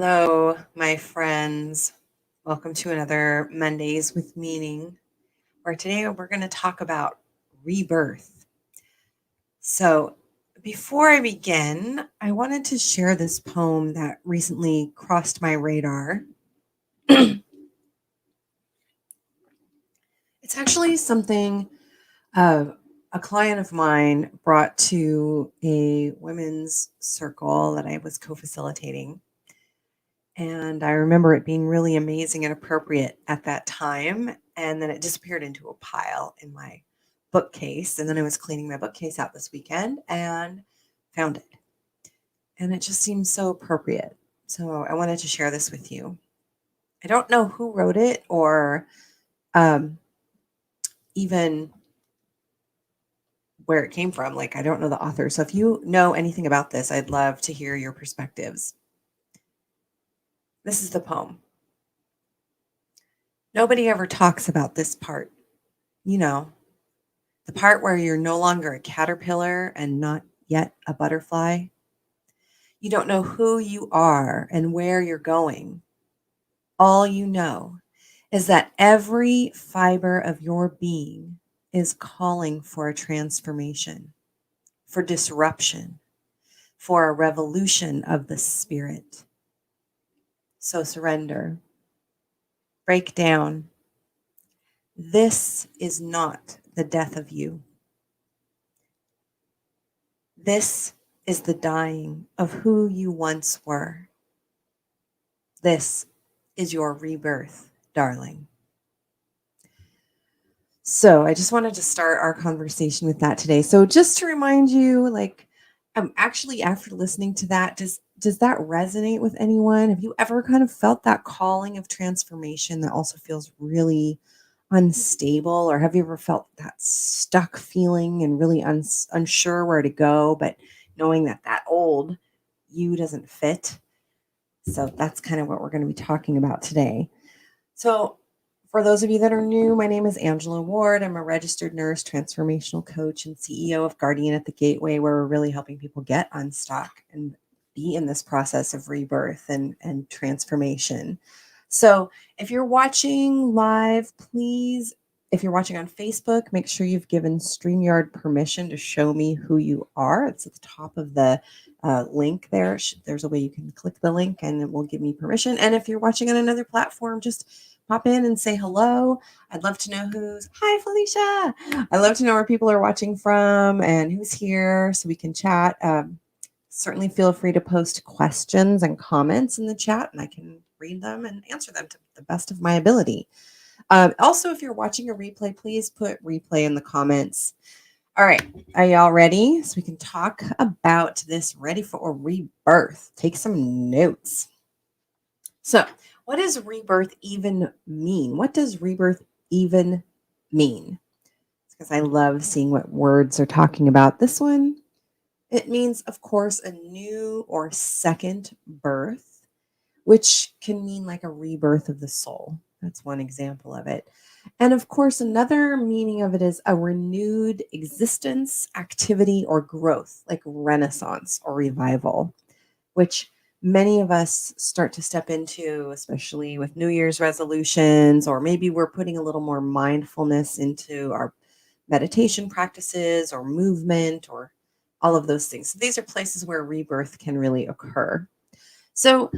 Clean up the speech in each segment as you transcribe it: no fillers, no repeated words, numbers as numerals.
Hello, my friends. Welcome to another Mondays with Meaning, where today we're going to talk about rebirth. So, before I begin, I wanted to share this poem that recently crossed my radar. It's actually something a client of mine brought to a women's circle that I was co facilitating. And I remember it being really amazing and appropriate at that time. And then it disappeared into a pile in my bookcase. And then I was cleaning my bookcase out this weekend and found it. And it just seemed so appropriate. So I wanted to share this with you. I don't know who wrote it or um, even where it came from. Like, I don't know the author. So if you know anything about this, I'd love to hear your perspectives. This is the poem. Nobody ever talks about this part. You know, the part where you're no longer a caterpillar and not yet a butterfly. You don't know who you are and where you're going. All you know is that every fiber of your being is calling for a transformation, for disruption, for a revolution of the spirit. So surrender, break down. This is not the death of you. This is the dying of who you once were. This is your rebirth, darling. So I just wanted to start our conversation with that today. So just to remind you, actually after listening to that, does that resonate with anyone? Have you ever kind of felt that calling of transformation that also feels really unstable? Or have you ever felt that stuck feeling and really unsure where to go, but knowing that old you doesn't fit? So that's kind of what we're going to be talking about today. So for those of you that are new, my name is Angela Ward. I'm a registered nurse, transformational coach, and CEO of Guardian at the Gateway, where we're really helping people get unstuck and be in this process of rebirth and transformation. So if you're watching live, please, if you're watching on Facebook, make sure you've given StreamYard permission to show me who you are. It's at the top of the link there. There's a way you can click the link and it will give me permission. And if you're watching on another platform, just pop in and say hello. I'd love to know hi, Felicia. I'd love to know where people are watching from and who's here so we can chat. Certainly feel free to post questions and comments in the chat and I can read them and answer them to the best of my ability. Also, if you're watching a replay, please put replay in the comments. All right, are y'all ready? So we can talk about this ready for a rebirth. Take some notes. So what does rebirth even mean? What does rebirth even mean? It's because I love seeing what words are talking about. This one, it means, of course, a new or second birth, which can mean like a rebirth of the soul. That's one example of it. And of course, another meaning of it is a renewed existence, activity, or growth, like renaissance or revival, which many of us start to step into, especially with New Year's resolutions, or maybe we're putting a little more mindfulness into our meditation practices or movement or all of those things. So these are places where rebirth can really occur. So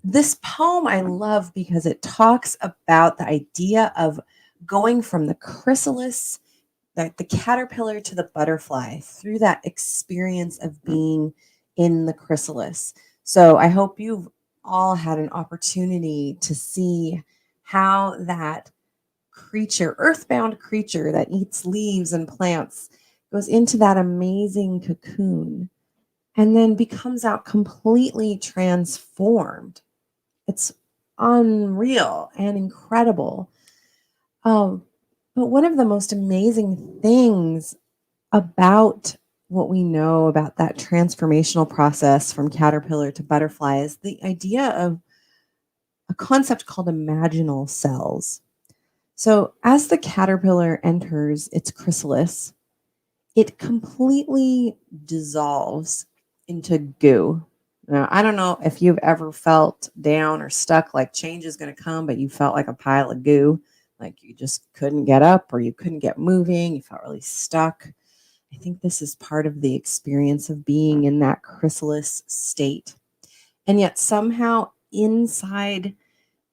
this poem I love because it talks about the idea of going from the chrysalis, the caterpillar to the butterfly through that experience of being in the chrysalis. So I hope you've all had an opportunity to see how that creature, earthbound creature that eats leaves and plants, goes into that amazing cocoon and then becomes out completely transformed. It's unreal and incredible. But one of the most amazing things about what we know about that transformational process from caterpillar to butterfly is the idea of a concept called imaginal cells. So as the caterpillar enters its chrysalis, it completely dissolves into goo. Now, I don't know if you've ever felt down or stuck, like change is going to come, but you felt like a pile of goo, like you just couldn't get up or you couldn't get moving. You felt really stuck. I think this is part of the experience of being in that chrysalis state. And yet, somehow, inside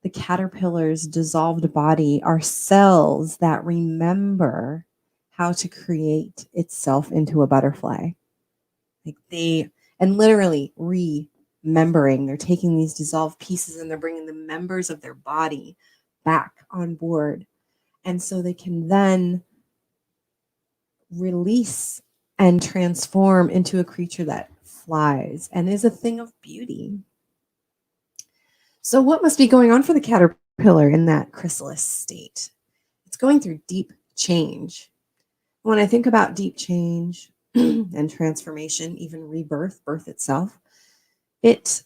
the caterpillar's dissolved body are cells that remember how to create itself into a butterfly. Like and literally remembering, they're taking these dissolved pieces and they're bringing the members of their body back on board. And so they can then release and transform into a creature that flies and is a thing of beauty. So what must be going on for the caterpillar in that chrysalis state? It's going through deep change. When I think about deep change and transformation, even rebirth, birth itself, the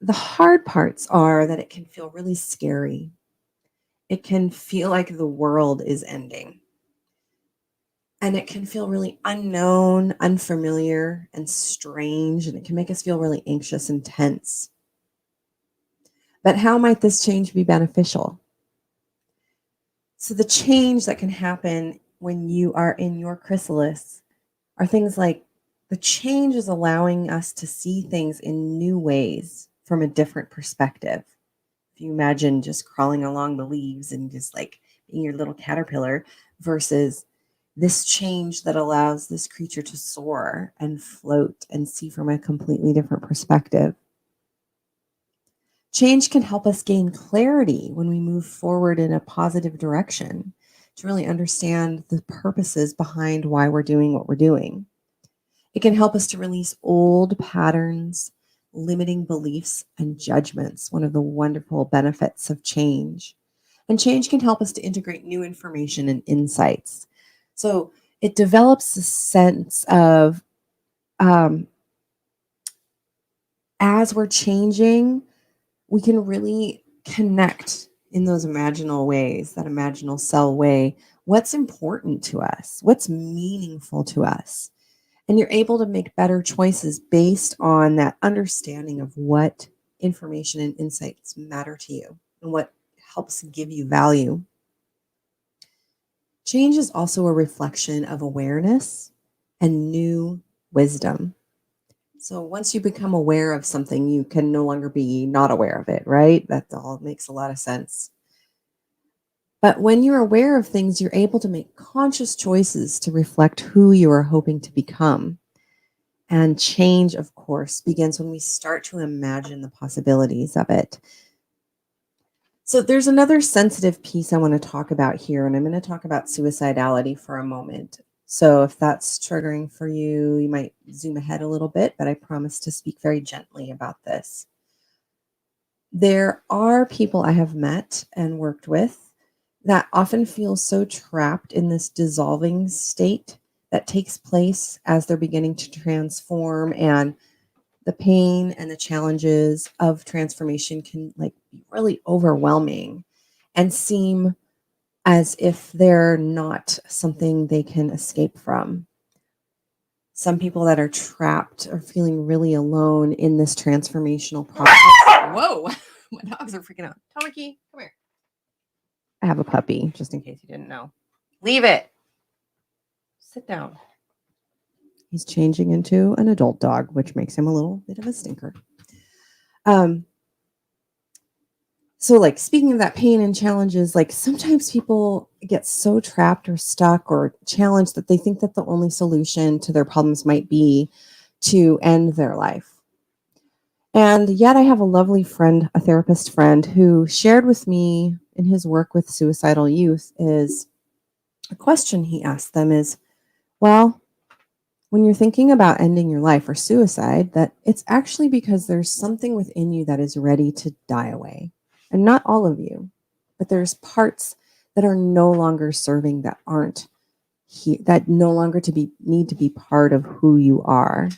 hard parts are that it can feel really scary. It can feel like the world is ending. And it can feel really unknown, unfamiliar, and strange, and it can make us feel really anxious and tense. But how might this change be beneficial? So the change that can happen when you are in your chrysalis are things like the change is allowing us to see things in new ways from a different perspective. If you imagine just crawling along the leaves and just like being your little caterpillar versus this change that allows this creature to soar and float and see from a completely different perspective. Change can help us gain clarity when we move forward in a positive direction to really understand the purposes behind why we're doing what we're doing. It can help us to release old patterns, limiting beliefs, and judgments, one of the wonderful benefits of change. And change can help us to integrate new information and insights. So it develops a sense of, as we're changing, we can really connect in those imaginal ways, that imaginal cell way, what's important to us, what's meaningful to us. And you're able to make better choices based on that understanding of what information and insights matter to you and what helps give you value. Change is also a reflection of awareness and new wisdom. So once you become aware of something, you can no longer be not aware of it, right? That all makes a lot of sense. But when you're aware of things, you're able to make conscious choices to reflect who you are hoping to become. And change, of course, begins when we start to imagine the possibilities of it. So there's another sensitive piece I want to talk about here, and I'm going to talk about suicidality for a moment. So if that's triggering for you, you might zoom ahead a little bit, but I promise to speak very gently about this. There are people I have met and worked with that often feel so trapped in this dissolving state that takes place as they're beginning to transform, and the pain and the challenges of transformation can be really overwhelming and seem as if they're not something they can escape from. Some people that are trapped are feeling really alone in this transformational process. Whoa, my dogs are freaking out. Tamaki, come here. I have a puppy, just in case you didn't know. Leave it. Sit down. He's changing into an adult dog, which makes him a little bit of a stinker. So speaking of that pain and challenges, sometimes people get so trapped or stuck or challenged that they think that the only solution to their problems might be to end their life. And yet I have a lovely friend, a therapist friend, who shared with me in his work with suicidal youth is a question he asked them is, well, when you're thinking about ending your life or suicide, that it's actually because there's something within you that is ready to die away. And not all of you, but there's parts that are no longer serving, that aren't here, that no longer need to be part of who you are.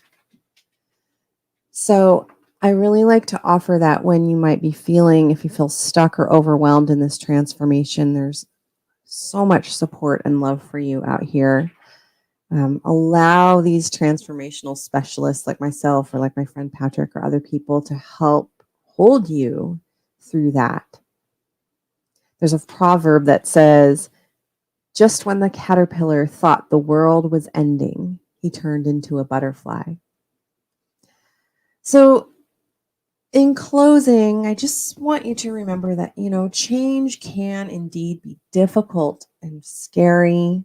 So I really like to offer that when you might be feeling, if you feel stuck or overwhelmed in this transformation, there's so much support and love for you out here. Allow these transformational specialists like myself or like my friend Patrick or other people to help hold you through that. There's a proverb that says, just when the caterpillar thought the world was ending, he turned into a butterfly. So, in closing, I just want you to remember that, change can indeed be difficult and scary,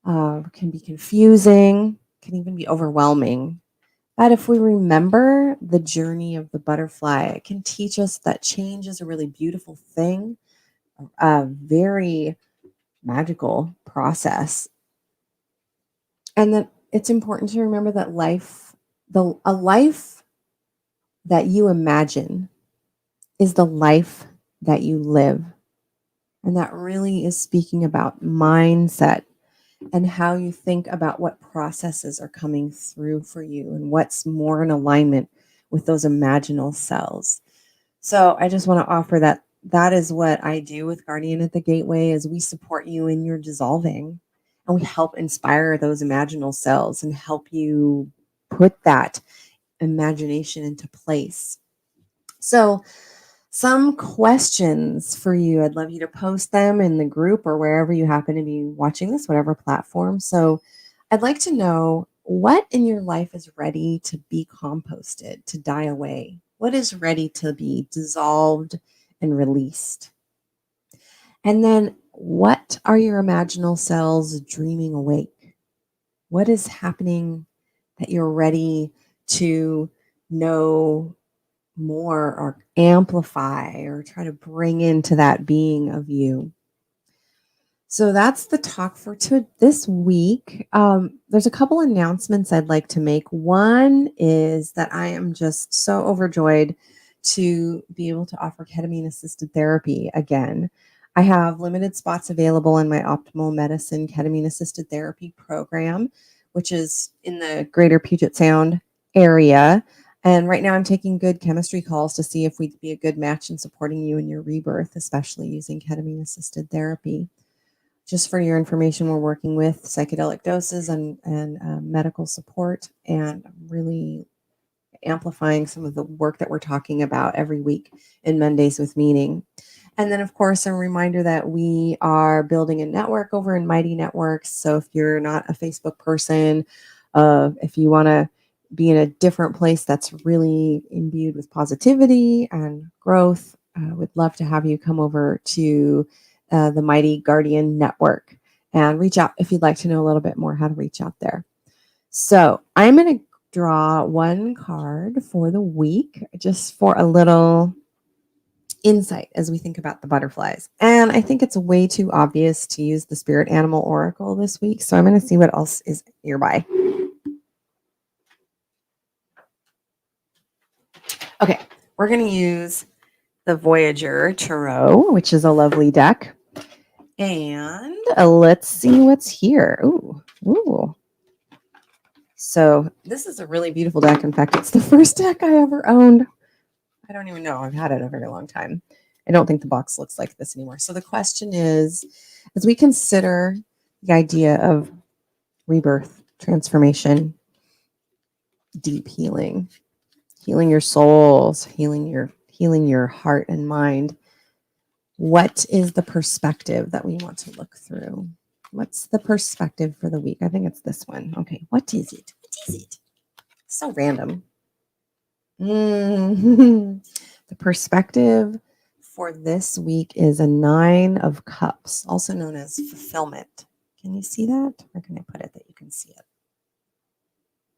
can be confusing, can even be overwhelming. But if we remember the journey of the butterfly, it can teach us that change is a really beautiful thing, a very magical process. And that it's important to remember that a life that you imagine is the life that you live. And that really is speaking about mindset and how you think about what processes are coming through for you and what's more in alignment with those imaginal cells. So I just want to offer that is what I do with Guardian at the Gateway is we support you in your dissolving and we help inspire those imaginal cells and help you put that imagination into place. So some questions for you. I'd love you to post them in the group or wherever you happen to be watching this, whatever platform. So I'd like to know what in your life is ready to be composted, to die away? What is ready to be dissolved and released? And then what are your imaginal cells dreaming awake? What is happening that you're ready to know more or amplify or try to bring into that being of you? So that's the talk for this week. There's a couple announcements I'd like to make. One is that I am just so overjoyed to be able to offer ketamine assisted therapy again. I have limited spots available in my Optimal Medicine ketamine assisted therapy program, which is in the greater Puget Sound area. And right now I'm taking good chemistry calls to see if we'd be a good match in supporting you in your rebirth, especially using ketamine assisted therapy. Just for your information, we're working with psychedelic doses and medical support and really amplifying some of the work that we're talking about every week in Mondays with Meaning. And then, of course, a reminder that we are building a network over in Mighty Networks. So if you're not a Facebook person, if you want to be in a different place that's really imbued with positivity and growth, would love to have you come over to the Mighty Guardian Network and reach out if you'd like to know a little bit more how to reach out there. So I'm going to draw one card for the week just for a little insight as we think about the butterflies. And I think it's way too obvious to use the Spirit Animal Oracle this week. So I'm going to see what else is nearby. Okay, we're going to use the Voyager Tarot, which is a lovely deck. And let's see what's here. Ooh. So this is a really beautiful deck. In fact, it's the first deck I ever owned. I don't even know. I've had it a very long time. I don't think the box looks like this anymore. So the question is, as we consider the idea of rebirth, transformation, deep healing your souls, healing your heart and mind, what is the perspective that we want to look through? What's the perspective for the week? I think it's this one. Okay, what is it? So random. The perspective for this week is a 9 of Cups, also known as fulfillment. Can you see that? Where can I put it that you can see it?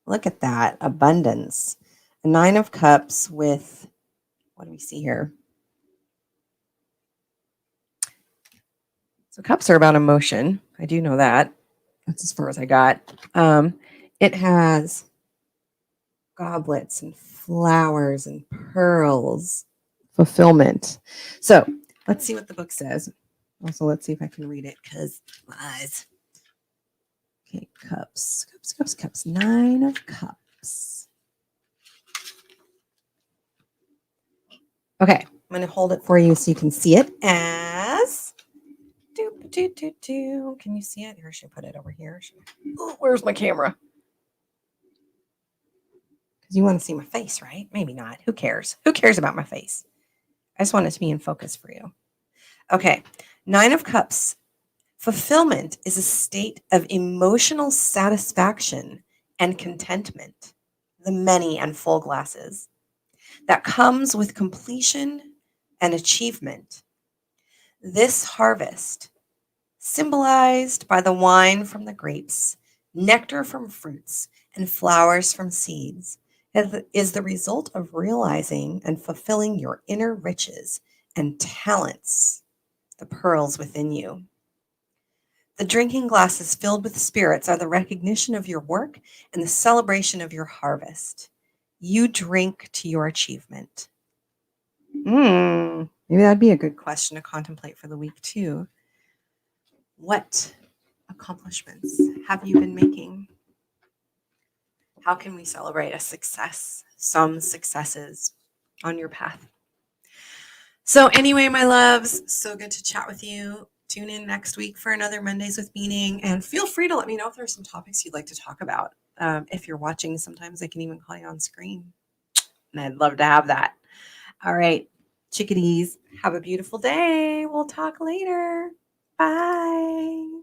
Look at that, abundance. A 9 of Cups with, what do we see here? So cups are about emotion. I do know that. That's as far as I got. It has goblets and flowers and pearls, fulfillment. So let's see what the book says. Also, let's see if I can read it because my eyes. Okay, cups. 9 of Cups. Okay, I'm going to hold it for you so you can see it as Can you see it? Here, should I put it over here? Oh, where's my camera? Because you want to see my face, right? Maybe not. Who cares? Who cares about my face? I just want it to be in focus for you. Okay. 9 of Cups. Fulfillment is a state of emotional satisfaction and contentment, the many and full glasses, that comes with completion and achievement. This harvest, symbolized by the wine from the grapes, nectar from fruits, and flowers from seeds, is the result of realizing and fulfilling your inner riches and talents, the pearls within you. The drinking glasses filled with spirits are the recognition of your work and the celebration of your harvest. You drink to your achievement. Maybe that'd be a good question to contemplate for the week, too. What accomplishments have you been making? How can we celebrate a success, some successes on your path? So anyway, my loves, so good to chat with you. Tune in next week for another Mondays with Meaning, and feel free to let me know if there's some topics you'd like to talk about. If you're watching, sometimes I can even call you on screen, and I'd love to have that. All right, chickadees, have a beautiful day. We'll talk later. Bye.